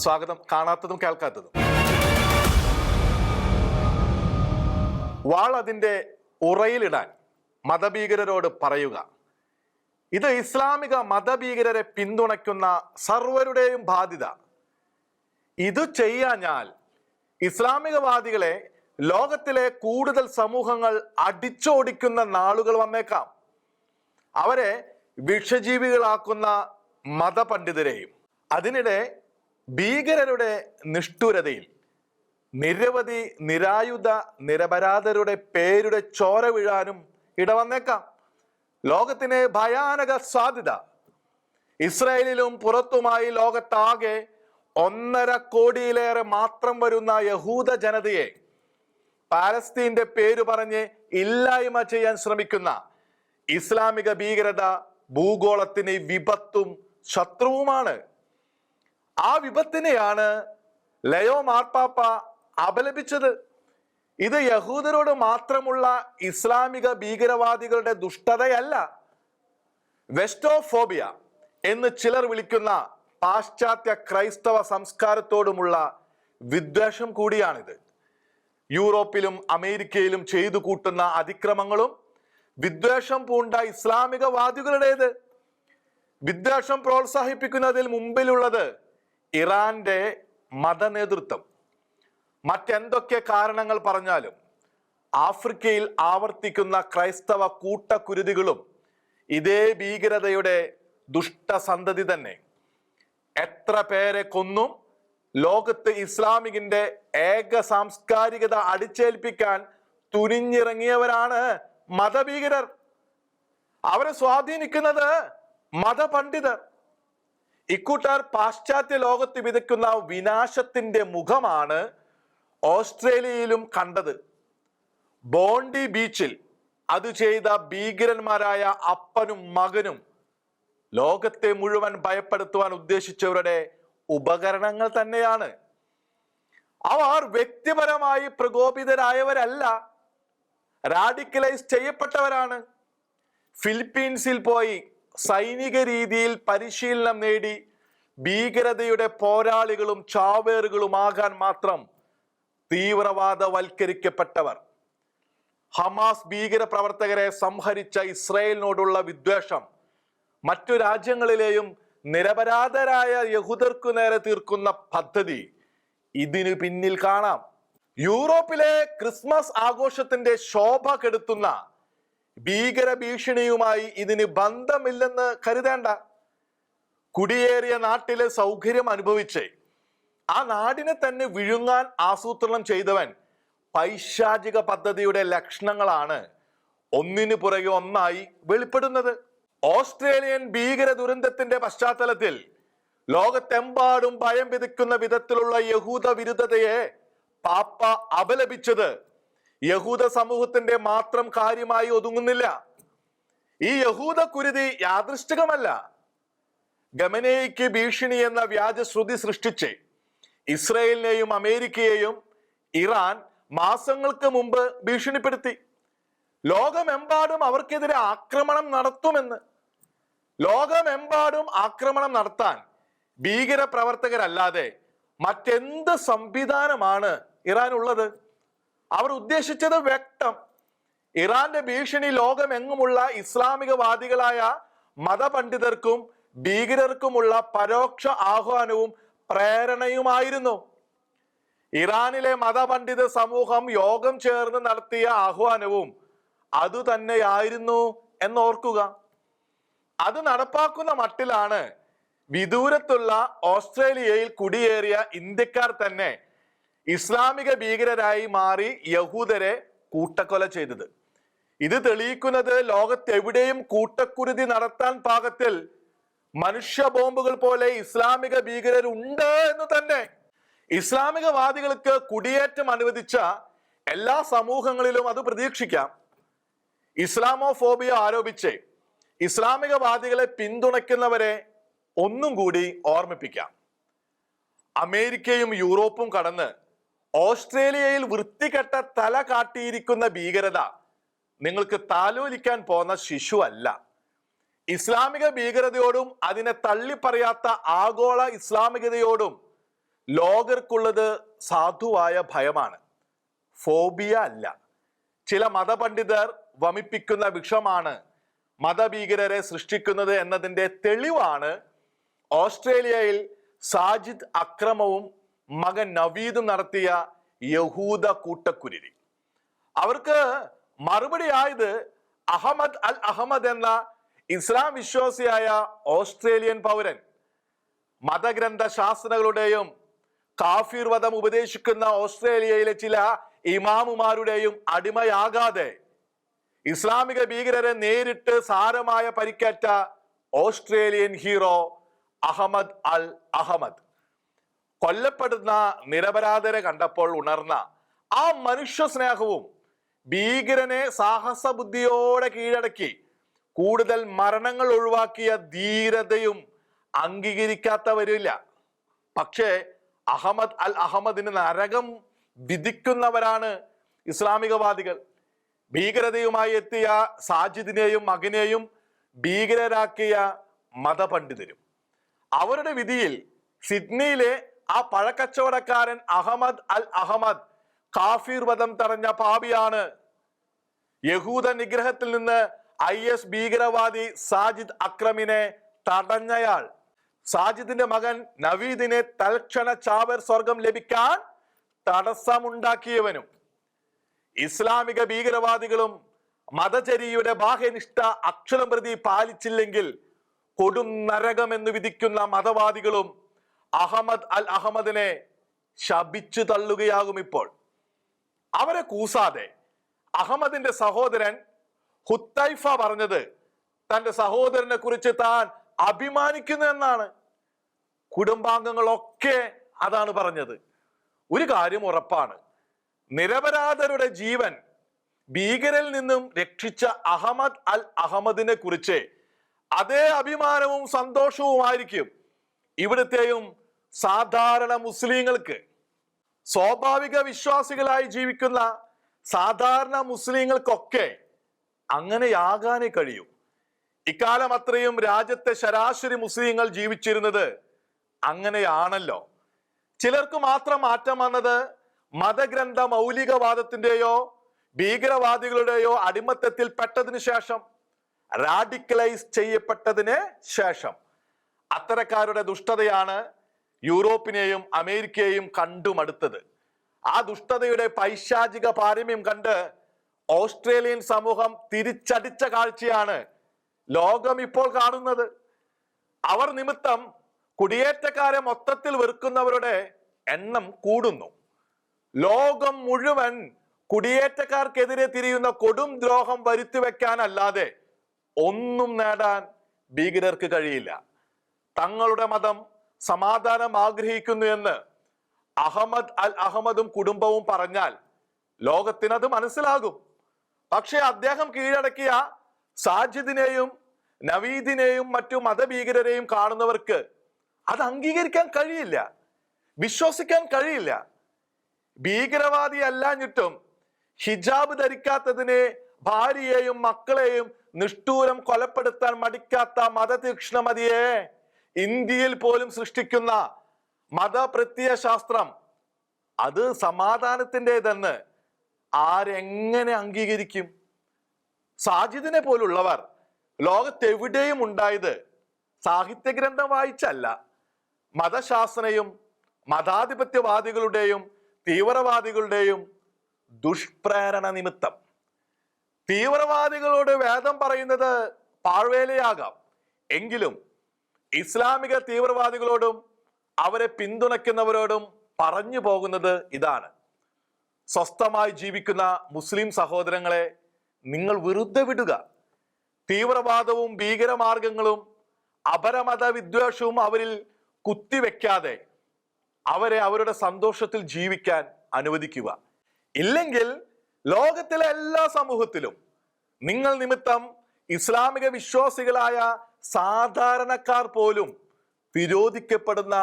സ്വാഗതം. കാണാത്തതും കേൾക്കാത്തതും. വാൾ അതിൻ്റെ ഉറയിലിടാൻ മതഭീകരരോട് പറയുക. ഇത് ഇസ്ലാമിക മതഭീകരരെ പിന്തുണയ്ക്കുന്ന സർവരുടെയും ബാധ്യത. ഇത് ചെയ്യാഞ്ഞാൽ ഇസ്ലാമികവാദികളെ ലോകത്തിലെ കൂടുതൽ സമൂഹങ്ങൾ അടിച്ചോടിക്കുന്ന നാളുകൾ വന്നേക്കാം. അവരെ വിഷജീവികളാക്കുന്ന മതപണ്ഡിതരെയും. അതിനിടെ ഭീകരരുടെ നിഷ്ഠുരതയിൽ നിരവധി നിരായുധ നിരപരാധരുടെ പേരുടെ ചോര വീഴാനും ഇടവന്നേക്കാം. ലോകത്തിന് ഭയാനക സാധ്യത. ഇസ്രായേലിലും പുറത്തുമായി ലോകത്താകെ 1.5 കോടിയിലേറെ മാത്രം വരുന്ന യഹൂദ ജനതയെ പാലസ്തീന്റെ പേര് പറഞ്ഞ് ഇല്ലായ്മ ചെയ്യാൻ ശ്രമിക്കുന്ന ഇസ്ലാമിക ഭീകരത ഭൂഗോളത്തിന് വിപത്തും ശത്രുവുമാണ്. ആ വിപത്തിനെയാണ് ലയോ മാർപ്പാപ്പ അപലപിച്ചത്. ഇത് യഹൂദരോട് മാത്രമുള്ള ഇസ്ലാമിക ഭീകരവാദികളുടെ ദുഷ്ടതയല്ല, വെസ്റ്റോഫോബിയ എന്ന് ചിലർ വിളിക്കുന്ന പാശ്ചാത്യ ക്രൈസ്തവ സംസ്കാരത്തോടുമുള്ള വിദ്വേഷം കൂടിയാണിത്. യൂറോപ്പിലും അമേരിക്കയിലും ചെയ്തു കൂട്ടുന്ന അതിക്രമങ്ങളും വിദ്വേഷം പൂണ്ട ഇസ്ലാമികവാദികളുടേത്. വിദ്വേഷം പ്രോത്സാഹിപ്പിക്കുന്നതിൽ മുമ്പിലുള്ളത് ഇറാന്റെ മതനേതൃത്വം. മറ്റെന്തൊക്കെ കാരണങ്ങൾ പറഞ്ഞാലും ആഫ്രിക്കയിൽ ആവർത്തിക്കുന്ന ക്രൈസ്തവ കൂട്ടക്കുരുതികളും ഇതേ ഭീകരതയുടെ ദുഷ്ടസന്തതി തന്നെ. എത്ര പേരെ കൊന്നും ലോകത്ത് ഇസ്ലാമികിന്റെ ഏക സാംസ്കാരികത അടിച്ചേൽപ്പിക്കാൻ തുനിഞ്ഞിറങ്ങിയവരാണ് മതഭീകരർ. അവരെ സ്വാധീനിക്കുന്നത് മതപണ്ഡിതർ. ഇക്കൂട്ടർ പാശ്ചാത്യ ലോകത്ത് വിതയ്ക്കുന്ന വിനാശത്തിന്റെ മുഖമാണ് ഓസ്ട്രേലിയയിലും കണ്ടത്. ബോണ്ടി ബീച്ചിൽ അത് ചെയ്ത ഭീകരന്മാരായ അപ്പനും മകനും ലോകത്തെ മുഴുവൻ ഭയപ്പെടുത്തുവാൻ ഉദ്ദേശിച്ചവരുടെ ഉപകരണങ്ങൾ തന്നെയാണ്. അവർ വ്യക്തിപരമായി പ്രകോപിതരായവരല്ല, റാഡിക്കലൈസ് ചെയ്യപ്പെട്ടവരാണ്. ഫിലിപ്പീൻസിൽ പോയി സൈനിക രീതിയിൽ പരിശീലനം നേടി ഭീകരതയുടെ പോരാളികളും ചാവേറുകളുമാകാൻ മാത്രം തീവ്രവാദവൽക്കരിക്കപ്പെട്ടവർ. ഹമാസ് ഭീകര പ്രവർത്തകരെ സംഹരിച്ച ഇസ്രായേലിനോടുള്ള വിദ്വേഷം മറ്റു രാജ്യങ്ങളിലെയും നിരപരാധരായ യഹൂദർക്കു നേരെ തീർക്കുന്ന പദ്ധതി ഇതിനു പിന്നിൽ കാണാം. യൂറോപ്പിലെ ക്രിസ്മസ് ആഘോഷത്തിന്റെ ശോഭ കെടുത്തുന്ന ഭീകര ഭീഷണിയുമായി ഇതിന് ബന്ധമില്ലെന്ന് കരുതേണ്ട. കുടിയേറിയ നാട്ടിലെ സൗകര്യം അനുഭവിച്ച് ആ നാടിനെ തന്നെ വിഴുങ്ങാൻ ആസൂത്രണം ചെയ്തവൻ പൈശാചിക പദ്ധതിയുടെ ലക്ഷണങ്ങളാണ് ഒന്നിനു പുറകെ ഒന്നായി വെളിപ്പെടുന്നത്. ഓസ്ട്രേലിയൻ ഭീകര ദുരന്തത്തിന്റെ പശ്ചാത്തലത്തിൽ ലോകത്തെമ്പാടും ഭയം വിതയ്ക്കുന്ന വിധത്തിലുള്ള യഹൂദ വിരുദ്ധതയെ പാപ്പ അപലപിച്ചത് യഹൂദ സമൂഹത്തിന്റെ മാത്രം കാര്യമായി ഒതുങ്ങുന്നില്ല. ഈ യഹൂദ കുരുതി യാദൃശ്ചികമല്ല. ഗമനേയ്ക്ക് ഭീഷണി എന്ന വ്യാജശ്രുതി സൃഷ്ടിച്ച് ഇസ്രായേലിനെയും അമേരിക്കയെയും ഇറാൻ മാസങ്ങൾക്ക് മുമ്പ് ഭീഷണിപ്പെടുത്തി. ലോകമെമ്പാടും അവർക്കെതിരെ ആക്രമണം നടത്തുമെന്ന്. ലോകമെമ്പാടും ആക്രമണം നടത്താൻ ഭീകര പ്രവർത്തകരല്ലാതെ മറ്റെന്ത് സംവിധാനമാണ് ഇറാൻ ഉള്ളത്? അവർ ഉദ്ദേശിച്ചത് വ്യക്തം. ഇറാന്റെ ഭീഷണി ലോകമെങ്ങുമുള്ള ഇസ്ലാമികവാദികളായ മതപണ്ഡിതർക്കും ഭീകരർക്കുമുള്ള പരോക്ഷ ആഹ്വാനവും പ്രേരണയുമായിരുന്നു. ഇറാനിലെ മതപണ്ഡിത സമൂഹം യോഗം ചേർന്ന് നടത്തിയ ആഹ്വാനവും അതുതന്നെയായിരുന്നു എന്നോർക്കുക. അത് നടപ്പാക്കുന്ന മട്ടിലാണ് വിദൂരത്തുള്ള ഓസ്ട്രേലിയയിൽ കുടിയേറിയ ഇന്ത്യക്കാർ തന്നെ ഇസ്ലാമിക ഭീകരരായി മാറി യഹൂദരെ കൂട്ടക്കൊല ചെയ്തത്. ഇത് തെളിയിക്കുന്നത് ലോകത്തെവിടെയും കൂട്ടക്കുരുതി നടത്താൻ പാകത്തിൽ മനുഷ്യ ബോംബുകൾ പോലെ ഇസ്ലാമിക ഭീകരരുണ്ട് എന്ന് തന്നെ. ഇസ്ലാമികവാദികൾക്ക് കുടിയേറ്റം അനുവദിച്ച എല്ലാ സമൂഹങ്ങളിലും അത് പ്രതീക്ഷിക്കാം. ഇസ്ലാമോഫോബിയ ആരോപിച്ച് ഇസ്ലാമികവാദികളെ പിന്തുണയ്ക്കുന്നവരെ ഒന്നും കൂടി ഓർമ്മിപ്പിക്കാം. അമേരിക്കയും യൂറോപ്പും കടന്ന് ഓസ്ട്രേലിയയിൽ വൃത്തികെട്ട തല കാട്ടിയിരിക്കുന്ന ഭീകരത നിങ്ങൾക്ക് താലോലിക്കാൻ പോന്ന ശിശുവല്ല. ഇസ്ലാമിക ഭീകരതയോടും അതിനെ തള്ളിപ്പറയാത്ത ആഗോള ഇസ്ലാമികതയോടും ലോകർക്കുള്ളത് സാധുവായ ഭയമാണ്, ഫോബിയ അല്ല. ചില മതപണ്ഡിതർ വമിപ്പിക്കുന്ന വിഷമാണ് മതഭീകരരെ സൃഷ്ടിക്കുന്നത് എന്നതിൻ്റെ തെളിവാണ് ഓസ്ട്രേലിയയിൽ സാജിദ് അക്രമവും മകൻ നവീദും നടത്തിയ യഹൂദ കൂട്ടക്കുരുതി. അവർക്ക് മറുപടിയായത് അഹമ്മദ് അൽ അഹമ്മദ് എന്ന ഇസ്ലാം വിശ്വാസിയായ ഓസ്ട്രേലിയൻ പൗരൻ മതഗ്രന്ഥ ശാസ്ത്രങ്ങളുടെയും കാഫിർ വധം ഉപദേശിക്കുന്ന ഓസ്ട്രേലിയയിലെ ചില ഇമാമുമാരുടെയും അടിമയാകാതെ ഇസ്ലാമിക ഭീകരരെ നേരിട്ട് സാരമായ പരിക്കേറ്റ ഓസ്ട്രേലിയൻ ഹീറോ അഹമ്മദ് അൽ അഹമ്മദ്. കൊല്ലപ്പെടുന്ന നിരപരാധരെ കണ്ടപ്പോൾ ഉണർന്ന ആ മനുഷ്യ സ്നേഹവും ഭീകരനെ സാഹസ ബുദ്ധിയോടെ കീഴടക്കി കൂടുതൽ മരണങ്ങൾ ഒഴിവാക്കിയ ധീരതയും അംഗീകരിക്കാത്തവരില്ല. പക്ഷേ അഹമ്മദ് അൽ അഹമ്മദിന് നരകം വിധിക്കുന്നവരാണ് ഇസ്ലാമികവാദികൾ. ഭീകരതയുമായി എത്തിയ സാജിദിനെയും മകനെയും ഭീകരരാക്കിയ മതപണ്ഡിതരും. അവരുടെ വിധിയിൽ സിഡ്നിയിലെ ആ പഴക്കച്ചവടക്കാരൻ അഹമ്മദ് അൽ അഹമ്മദ് കാഫിർ വധം തടഞ്ഞ പാപിയാണ്. യഹൂദ നിഗ്രഹത്തിൽ നിന്ന് IS ഭീകരവാദി സാജിദ് അക്രമിനെ തടഞ്ഞയാൾ. സാജിദിന്റെ മകൻ നവീദിനെ തൽക്ഷണ ചാവർ സ്വർഗം ലഭിക്കാൻ തടസ്സമുണ്ടാക്കിയവനും. ഇസ്ലാമിക ഭീകരവാദികളും മതചര്യയുടെ ബാഹ്യനിഷ്ഠ അക്ഷരം പ്രതി പാലിച്ചില്ലെങ്കിൽ കൊടും നരകം എന്ന് വിധിക്കുന്ന മതവാദികളും അഹമ്മദ് അൽ അഹമ്മദിനെ ശപിച്ചു തള്ളുകയാകും ഇപ്പോൾ. അവരെ കൂസാതെ അഹമ്മദിന്റെ സഹോദരൻ ഹുത്തൈഫ പറഞ്ഞത് തന്റെ സഹോദരനെ കുറിച്ച് താൻ അഭിമാനിക്കുന്നു എന്നാണ്. കുടുംബാംഗങ്ങളൊക്കെ അതാണ് പറഞ്ഞത്. ഒരു കാര്യം ഉറപ്പാണ്, നിരപരാധരുടെ ജീവൻ ഭീകരിൽ നിന്നും രക്ഷിച്ച അഹമ്മദ് അൽ അഹമ്മദിനെ കുറിച്ച് അതേ അഭിമാനവും സന്തോഷവുമായിരിക്കും ഇവിടുത്തെയും സാധാരണ മുസ്ലിങ്ങൾക്ക്. സ്വാഭാവിക വിശ്വാസികളായി ജീവിക്കുന്ന സാധാരണ മുസ്ലിങ്ങൾക്കൊക്കെ അങ്ങനെയാകാനേ കഴിയൂ. ഇക്കാലം അത്രയും രാജ്യത്തെ ശരാശരി മുസ്ലിങ്ങൾ ജീവിച്ചിരുന്നത് അങ്ങനെയാണല്ലോ. ചിലർക്ക് മാത്രം മാറ്റം വന്നത് മതഗ്രന്ഥ മൗലികവാദത്തിന്റെയോ ഭീകരവാദികളുടെയോ അടിമത്തത്തിൽ പെട്ടതിന് ശേഷം, റാഡിക്കലൈസ് ചെയ്യപ്പെട്ടതിന് ശേഷം. അത്തരക്കാരുടെ ദുഷ്ടതയാണ് യൂറോപ്പിനെയും അമേരിക്കയെയും കണ്ടുമടുത്തത്. ആ ദുഷ്ടതയുടെ പൈശാചിക പാരമ്യം കണ്ട് ഓസ്ട്രേലിയൻ സമൂഹം തിരിച്ചടിച്ച കാഴ്ചയാണ് ലോകം ഇപ്പോൾ കാണുന്നത്. അവർ നിമിത്തം കുടിയേറ്റക്കാരെ മൊത്തത്തിൽ വെറുക്കുന്നവരുടെ എണ്ണം കൂടുന്നു. ലോകം മുഴുവൻ കുടിയേറ്റക്കാർക്കെതിരെ തിരിയുന്ന കൊടും ദ്രോഹം വരുത്തിവെക്കാനല്ലാതെ ഒന്നും നേടാൻ ഭീകരർക്ക് കഴിയില്ല. തങ്ങളുടെ മതം സമാധാനം ആഗ്രഹിക്കുന്നു എന്ന് അഹമ്മദ് അൽ അഹമ്മദും കുടുംബവും പറഞ്ഞാൽ ലോകത്തിനത് മനസ്സിലാകും. പക്ഷെ അദ്ദേഹം കീഴടക്കിയ സാജിദിനെയും നവീദിനെയും മറ്റു മതഭീകരരെയും കാണുന്നവർക്ക് അത് അംഗീകരിക്കാൻ കഴിയില്ല, വിശ്വസിക്കാൻ കഴിയില്ല. ഭീകരവാദി അല്ലാഞ്ഞിട്ടും ഹിജാബ് ധരിക്കാത്തതിനെ ഭാര്യയെയും മക്കളെയും നിഷ്ഠൂരം കൊലപ്പെടുത്താൻ മടിക്കാത്ത മതതീക്ഷ്ണമതിയെ ഇന്ത്യയിൽ പോലും സൃഷ്ടിക്കുന്ന മതപ്രത്യയ ശാസ്ത്രം അത് സമാധാനത്തിൻ്റെതെന്ന് ആരെങ്ങനെ അംഗീകരിക്കും? സാജിദിനെ പോലുള്ളവർ ലോകത്തെവിടെയും ഉണ്ടായത് സാഹിത്യ ഗ്രന്ഥം വായിച്ചല്ല, മതശാസ്ത്രയും മതാധിപത്യവാദികളുടെയും തീവ്രവാദികളുടെയും ദുഷ്പ്രേരണ നിമിത്തം. തീവ്രവാദികളോട് വേദം പറയുന്നത് പാഴ്വേലയാകാം, എങ്കിലും ഇസ്ലാമിക തീവ്രവാദികളോടും അവരെ പിന്തുണയ്ക്കുന്നവരോടും പറഞ്ഞു പോകുന്നത് ഇതാണ്: സ്വസ്ഥമായി ജീവിക്കുന്ന മുസ്ലിം സഹോദരങ്ങളെ നിങ്ങൾ വെറുതെ വിടുക. തീവ്രവാദവും ഭീകരമാർഗങ്ങളും അപരമത വിദ്വേഷവും അവരിൽ കുത്തിവെക്കാതെ അവരെ അവരുടെ സന്തോഷത്തിൽ ജീവിക്കാൻ അനുവദിക്കുക. ഇല്ലെങ്കിൽ ലോകത്തിലെ എല്ലാ സമൂഹത്തിലും നിങ്ങൾ നിമിത്തം ഇസ്ലാമിക വിശ്വാസികളായ സാധാരണക്കാർ പോലും വിരോധിക്കപ്പെടുന്ന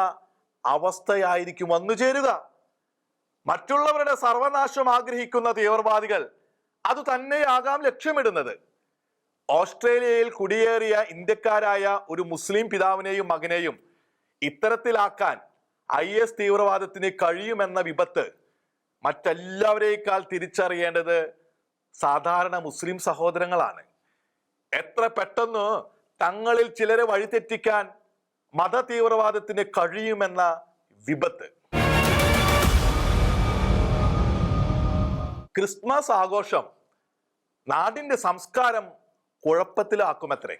അവസ്ഥയായിരിക്കും വന്നു ചേരുക. മറ്റുള്ളവരുടെ സർവനാശം ആഗ്രഹിക്കുന്ന തീവ്രവാദികൾ അത് തന്നെയാകാം ലക്ഷ്യമിടുന്നത്. ഓസ്ട്രേലിയയിൽ കുടിയേറിയ ഇന്ത്യക്കാരായ ഒരു മുസ്ലിം പിതാവിനെയും മകനെയും ഇത്തരത്തിലാക്കാൻ IS തീവ്രവാദത്തിന് കഴിയുമെന്ന വിപത്ത് മറ്റെല്ലാവരേക്കാൾ തിരിച്ചറിയേണ്ടത് സാധാരണ മുസ്ലിം സഹോദരങ്ങളാണ്. എത്ര പെട്ടെന്ന് തങ്ങളിൽ ചിലരെ വഴിതെറ്റിക്കാൻ മത തീവ്രവാദത്തിന് കഴിയുമെന്ന വിപത്ത്. ക്രിസ്മസ് ആഘോഷം നാടിന്റെ സംസ്കാരം കുഴപ്പത്തിലാക്കുമത്രേ.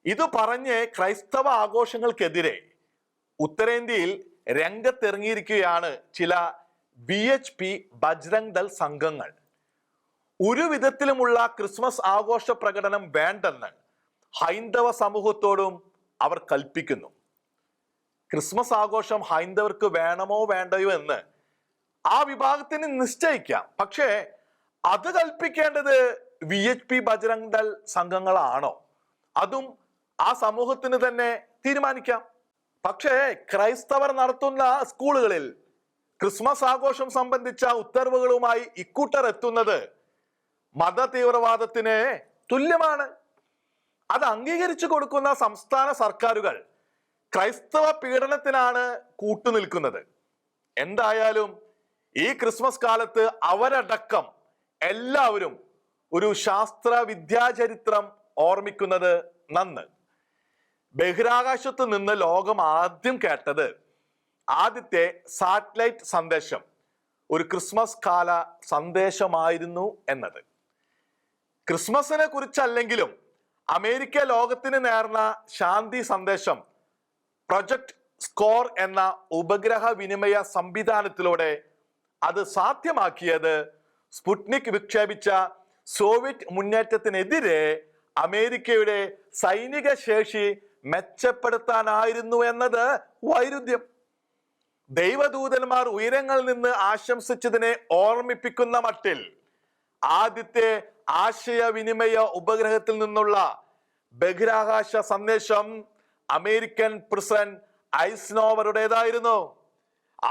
ഇത് പറഞ്ഞ് ക്രൈസ്തവ ആഘോഷങ്ങൾക്കെതിരെ ഉത്തരേന്ത്യയിൽ രംഗത്തിറങ്ങിയിരിക്കുകയാണ് ചില VHP ബജ്രംഗ് ദൾ സംഘങ്ങൾ. ഒരു വിധത്തിലുമുള്ള ക്രിസ്മസ് ആഘോഷ പ്രകടനം വേണ്ടെന്ന് ഹൈന്ദവ സമൂഹത്തോടും അവർ കൽപ്പിക്കുന്നു. ക്രിസ്മസ് ആഘോഷം ഹൈന്ദവർക്ക് വേണമോ വേണ്ടയോ എന്ന് ആ വിഭാഗത്തിന് നിശ്ചയിക്കാം. പക്ഷേ അത് കൽപ്പിക്കേണ്ടത് VHP ബജ്രംഗ് ദൾ സംഘങ്ങളാണോ? അതും ആ സമൂഹത്തിന് തന്നെ തീരുമാനിക്കാം. പക്ഷേ ക്രൈസ്തവർ നടത്തുന്ന സ്കൂളുകളിൽ ക്രിസ്മസ് ആഘോഷം സംബന്ധിച്ച ഉത്തരവുകളുമായി ഇക്കൂട്ടർ എത്തുന്നത് മത തീവ്രവാദത്തിന് തുല്യമാണ്. അത് അംഗീകരിച്ചു കൊടുക്കുന്ന സംസ്ഥാന സർക്കാരുകൾ ക്രൈസ്തവ പീഡനത്തിനാണ് കൂട്ടുനിൽക്കുന്നത്. എന്തായാലും ഈ ക്രിസ്മസ് കാലത്ത് അവരടക്കം എല്ലാവരും ഒരു ശാസ്ത്ര വിദ്യാചരിത്രം ഓർമ്മിക്കുന്നത് നന്ന്. ബഹിരാകാശത്ത് നിന്ന് ലോകം ആദ്യം കേട്ടത് ആദ്യത്തെ സാറ്റലൈറ്റ് സന്ദേശം ഒരു ക്രിസ്മസ് കാല സന്ദേശമായിരുന്നു എന്നത്. ക്രിസ്മസിനെ കുറിച്ചല്ലെങ്കിലും അമേരിക്ക ലോകത്തിന് നേർന്ന ശാന്തി സന്ദേശം പ്രൊജക്ട് സ്കോർ എന്ന ഉപഗ്രഹ വിനിമയ സംവിധാനത്തിലൂടെ അത് സാധ്യമാക്കിയത് സ്പുട്നിക് വിക്ഷേപിച്ച സോവിയറ്റ് മുന്നേറ്റത്തിനെതിരെ അമേരിക്കയുടെ സൈനിക ശേഷി മെച്ചപ്പെടുത്താനായിരുന്നു എന്നത് വൈരുദ്ധ്യം. ദൈവദൂതന്മാർ ഉയരങ്ങളിൽ നിന്ന് ആശംസിച്ചതിനെ ഓർമ്മിപ്പിക്കുന്ന മട്ടിൽ ആദ്യത്തെ ആശയവിനിമയ ഉപഗ്രഹത്തിൽ നിന്നുള്ള ബഹിരാകാശ സന്ദേശം അമേരിക്കൻ പ്രസിഡന്റ് ഐസൻഹോവറുടേതായിരുന്നു.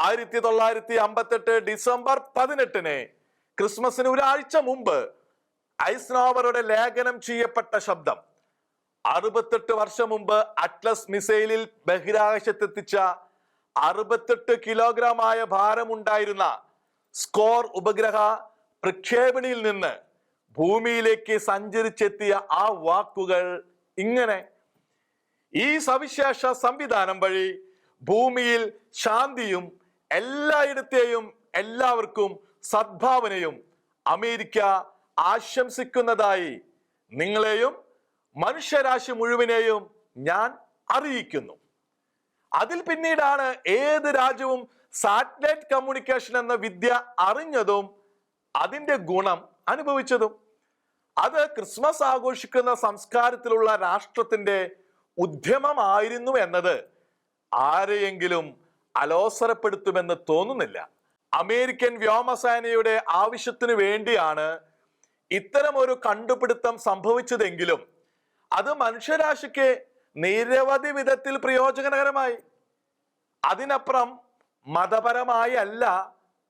1958 ഡിസംബർ 18 ക്രിസ്മസിന് ഒരാഴ്ച മുമ്പ് ഐസൻഹോവറുടെ ലേഖനം ചെയ്യപ്പെട്ട ശബ്ദം 68 വർഷം മുമ്പ് അറ്റ്ലസ് മിസൈലിൽ ബഹിരാകാശത്തെത്തിച്ച 68 കിലോഗ്രാമായ ഭാരമുണ്ടായിരുന്ന സ്കോർ ഉപഗ്രഹ പ്രക്ഷേപണിയിൽ നിന്ന് ഭൂമിയിലേക്ക് സഞ്ചരിച്ചെത്തിയ ആ വാക്കുകൾ ഇങ്ങനെ: ഈ സവിശേഷ സംവിധാനം വഴി ഭൂമിയിൽ ശാന്തിയും എല്ലായിടത്തെയും എല്ലാവർക്കും സദ്ഭാവനയും അമേരിക്ക ആശംസിക്കുന്നതായി നിങ്ങളെയും മനുഷ്യരാശി മുഴുവനെയും ഞാൻ അറിയിക്കുന്നു. അതിൽ പിന്നീടാണ് ഏത് രാജ്യവും സാറ്റലൈറ്റ് കമ്മ്യൂണിക്കേഷൻ എന്ന വിദ്യ അറിഞ്ഞതും അതിന്റെ ഗുണം അനുഭവിച്ചതും. അത് ക്രിസ്മസ് ആഘോഷിക്കുന്ന സംസ്കാരത്തിലുള്ള രാഷ്ട്രത്തിന്റെ ഉദ്യമമായിരുന്നു എന്നത് ആരെയെങ്കിലും അലോസരപ്പെടുത്തുമെന്ന് തോന്നുന്നില്ല. അമേരിക്കൻ വ്യോമസേനയുടെ ആവശ്യത്തിനു വേണ്ടിയാണ് ഇത്തരം ഒരു കണ്ടുപിടുത്തം സംഭവിച്ചതെങ്കിലും അത് മനുഷ്യരാശിക്ക് നിരവധി വിധത്തിൽ പ്രയോജനകരമായി. അതിനപ്പുറം മതപരമായി അല്ല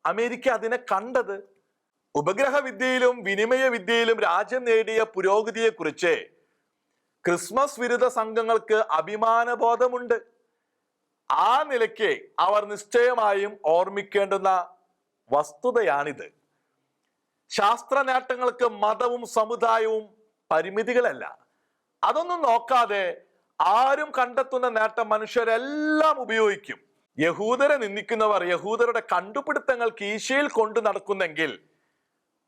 അമേരിക്ക അതിനെ കണ്ടത്. ഉപഗ്രഹ വിദ്യയിലും വിനിമയ വിദ്യയിലും രാജ്യം നേടിയ പുരോഗതിയെക്കുറിച്ച് ക്രിസ്മസ് വിരുദ്ധ സംഘങ്ങൾക്ക് അഭിമാനബോധമുണ്ട്. ആ നിലയ്ക്ക് അവർ നിശ്ചയമായും ഓർമ്മിക്കേണ്ടുന്ന വസ്തുതയാണിത്. ശാസ്ത്ര നേട്ടങ്ങൾക്ക് മതവും സമുദായവും പരിമിതികളല്ല. അതൊന്നും നോക്കാതെ ആരും കണ്ടെത്തുന്ന നേട്ടം മനുഷ്യരെല്ലാം ഉപയോഗിക്കും. യഹൂദരെ നിന്ദിക്കുന്നവർ യഹൂദരുടെ കണ്ടുപിടുത്തങ്ങൾ കീശയിൽ കൊണ്ടു നടക്കുന്നെങ്കിൽ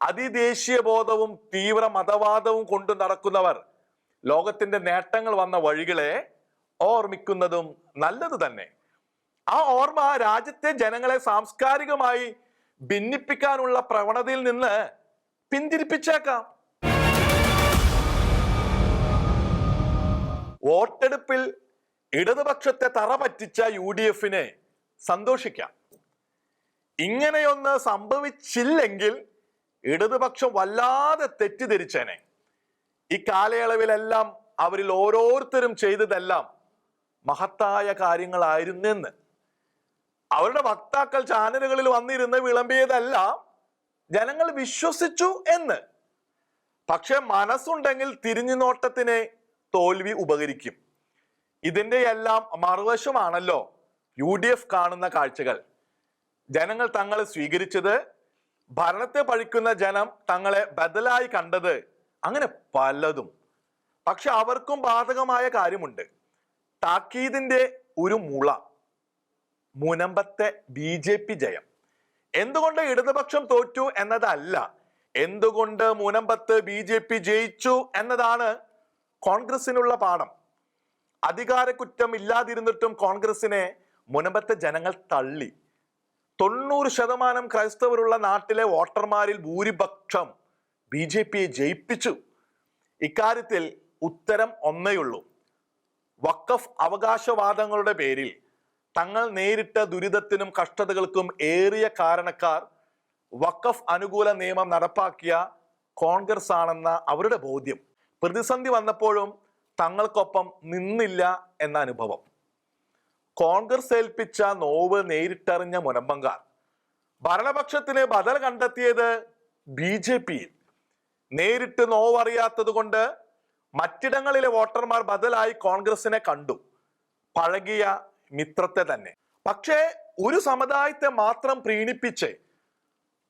അതിദേശീയ ബോധവും തീവ്ര മതവാദവും കൊണ്ടു നടക്കുന്നവർ ലോകത്തിന്റെ നേട്ടങ്ങൾ വന്ന വഴികളെ ഓർമ്മിക്കുന്നതും നല്ലത് തന്നെ. ആ ഓർമ്മ രാജ്യത്തെ ജനങ്ങളെ സാംസ്കാരികമായി ഭിന്നിപ്പിക്കാനുള്ള പ്രവണതയിൽ നിന്ന് പിന്തിരിപ്പിച്ചേക്കാം. വോട്ടെടുപ്പിൽ ഇടതുപക്ഷത്തെ തറപറ്റിച്ച UDF-നെ സന്തോഷിക്കാം. ഇങ്ങനെയൊന്ന് സംഭവിച്ചില്ലെങ്കിൽ ഇടതുപക്ഷം വല്ലാതെ തെറ്റിദ്ധരിച്ചേനെ. ഈ കാലയളവിലെല്ലാം അവരിൽ ഓരോരുത്തരും ചെയ്തതെല്ലാം മഹത്തായ കാര്യങ്ങളായിരുന്നെന്ന്. അവരുടെ വക്താക്കൾ ചാനലുകളിൽ വന്നിരുന്ന് വിളമ്പിയതെല്ലാം ജനങ്ങൾ വിശ്വസിച്ചു എന്ന്. പക്ഷെ മനസ്സുണ്ടെങ്കിൽ തിരിഞ്ഞു നോട്ടത്തിന് തോൽവി ഉപകരിക്കും. ഇതിന്റെ എല്ലാം മറുവശമാണല്ലോ UDF കാണുന്ന കാഴ്ചകൾ, ജനങ്ങൾ തങ്ങളെ സ്വീകരിച്ചത്, ഭരണത്തെ പഴിക്കുന്ന ജനം തങ്ങളെ ബദലായി കണ്ടത്, അങ്ങനെ പലതും. പക്ഷെ അവർക്കും ബാധകമായ കാര്യമുണ്ട്. താക്കീതിന്റെ ഒരു മുള, മുനമ്പത്തെ BJP ജയം. എന്തുകൊണ്ട് ഇടതുപക്ഷം തോറ്റു എന്നതല്ല, എന്തുകൊണ്ട് മുനമ്പത്ത് BJP ജയിച്ചു എന്നതാണ് കോൺഗ്രസിനുള്ള പാഠം. അധികാരക്കുറ്റം ഇല്ലാതിരുന്നിട്ടും കോൺഗ്രസിനെ മുനമ്പത്തെ ജനങ്ങൾ തള്ളി. 90% ക്രൈസ്തവരുള്ള നാട്ടിലെ വോട്ടർമാരിൽ ഭൂരിപക്ഷം BJPയെ ജയിപ്പിച്ചു. ഇക്കാര്യത്തിൽ ഉത്തരം ഒന്നേയുള്ളൂ. വഖഫ് അവകാശവാദങ്ങളുടെ പേരിൽ തങ്ങൾ നേരിട്ട ദുരിതത്തിനും കഷ്ടതകൾക്കും ഏറിയ കാരണക്കാർ വഖഫ് അനുകൂല നിയമം നടപ്പാക്കിയ കോൺഗ്രസ് ആണെന്ന അവരുടെ ബോധ്യം. പ്രതിസന്ധി വന്നപ്പോഴും തങ്ങൾക്കൊപ്പം നിന്നില്ല എന്ന അനുഭവം. കോൺഗ്രസ് ഏൽപ്പിച്ച നോവ് നേരിട്ടറിഞ്ഞ മുനമ്പങ്കാർ ഭരണപക്ഷത്തിന് ബദൽ കണ്ടെത്തിയത് BJPയിൽ. നേരിട്ട് നോവറിയാത്തത് കൊണ്ട് മറ്റിടങ്ങളിലെ വോട്ടർമാർ ബദലായി കോൺഗ്രസിനെ കണ്ടു, പഴകിയ മിത്രത്തെ തന്നെ. പക്ഷേ ഒരു സമുദായത്തെ മാത്രം പ്രീണിപ്പിച്ച്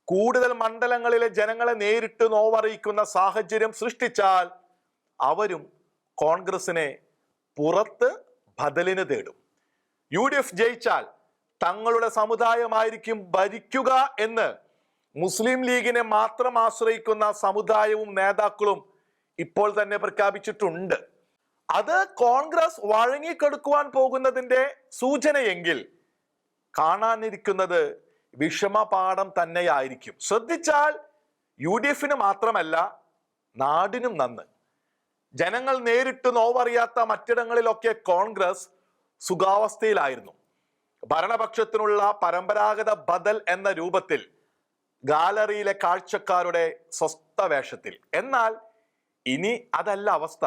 കൂടുതൽ മണ്ഡലങ്ങളിലെ ജനങ്ങളെ നേരിട്ട് നോവറിയിക്കുന്ന സാഹചര്യം സൃഷ്ടിച്ചാൽ അവരും കോൺഗ്രസിനെ പുറത്ത് ബദലിന് തേടും. UDF ജയിച്ചാൽ തങ്ങളുടെ സമുദായമായിരിക്കും ഭരിക്കുക എന്ന് മുസ്ലിം ലീഗിനെ മാത്രം ആശ്രയിക്കുന്ന സമുദായവും നേതാക്കളും ഇപ്പോൾ തന്നെ പ്രഖ്യാപിച്ചിട്ടുണ്ട്. അത് കോൺഗ്രസ് വഴങ്ങിക്കെടുക്കുവാൻ പോകുന്നതിന്റെ സൂചനയെങ്കിൽ കാണാനിരിക്കുന്നത് വിഷമപാഠം തന്നെയായിരിക്കും. ശ്രദ്ധിച്ചാൽ UDFന് മാത്രമല്ല, നാടിനും നന്ന്. ജനങ്ങൾ നേരിട്ട് നോവറിയാത്ത മറ്റിടങ്ങളിലൊക്കെ കോൺഗ്രസ് സുഖാവസ്ഥയിലായിരുന്നു. ഭരണപക്ഷത്തിനുള്ള പരമ്പരാഗത ബദൽ എന്ന രൂപത്തിൽ ഗാലറിയിലെ കാഴ്ചക്കാരുടെ സ്വസ്ഥ വേഷത്തിൽ. എന്നാൽ ഇനി അതല്ല അവസ്ഥ.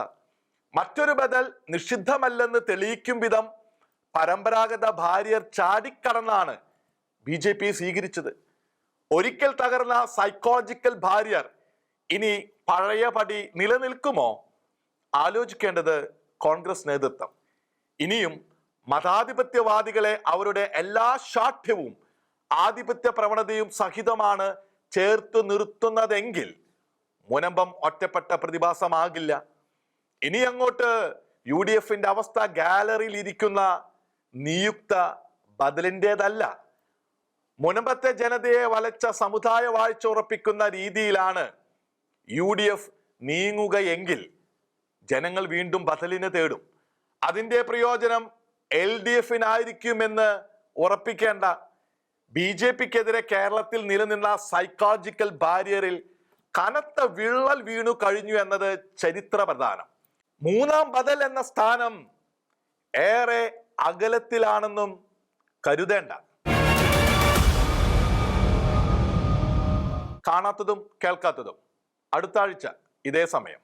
മറ്റൊരു ബദൽ നിഷിദ്ധമല്ലെന്ന് തെളിയിക്കും വിധം പരമ്പരാഗത ഭാര്യർ ചാടിക്കടന്നാണ് BJP സ്വീകരിച്ചത്. ഒരിക്കൽ തകർന്ന സൈക്കോളജിക്കൽ ഭാര്യർ ഇനി പഴയപടി നിലനിൽക്കുമോ? ആലോചിക്കേണ്ടത് കോൺഗ്രസ് നേതൃത്വം. ഇനിയും മതാധിപത്യവാദികളെ അവരുടെ എല്ലാ ശാഠ്യവും ആധിപത്യ പ്രവണതയും സഹിതമാണ് ചേർത്ത് നിർത്തുന്നതെങ്കിൽ മുനമ്പം ഒറ്റപ്പെട്ട പ്രതിഭാസമാകില്ല. ഇനി അങ്ങോട്ട് UDFന്റെ അവസ്ഥ ഗാലറിയിൽ ഇരിക്കുന്ന നിയുക്ത ബദലിൻ്റെതല്ല. മുനമ്പത്തെ ജനതയെ വലച്ച സമുദായ വാഴ്ച ഉറപ്പിക്കുന്ന രീതിയിലാണ് UDF നീങ്ങുകയെങ്കിൽ ജനങ്ങൾ വീണ്ടും ബദലിന് തേടും. അതിന്റെ പ്രയോജനം LDFനായിരിക്കുമെന്ന് ഉറപ്പിക്കേണ്ട. BJPക്കെതിരെ കേരളത്തിൽ നിലനിന്ന സൈക്കോളജിക്കൽ ബാരിയറിൽ കനത്ത വിള്ളൽ വീണു കഴിഞ്ഞു എന്നത് ചരിത്ര പ്രധാനം. മൂന്നാം ബദൽ എന്ന സ്ഥാനം ഏറെ അകലത്തിലാണെന്നും കരുതേണ്ട. കാണാത്തതും കേൾക്കാത്തതും അടുത്ത ആഴ്ച ഇതേ സമയം.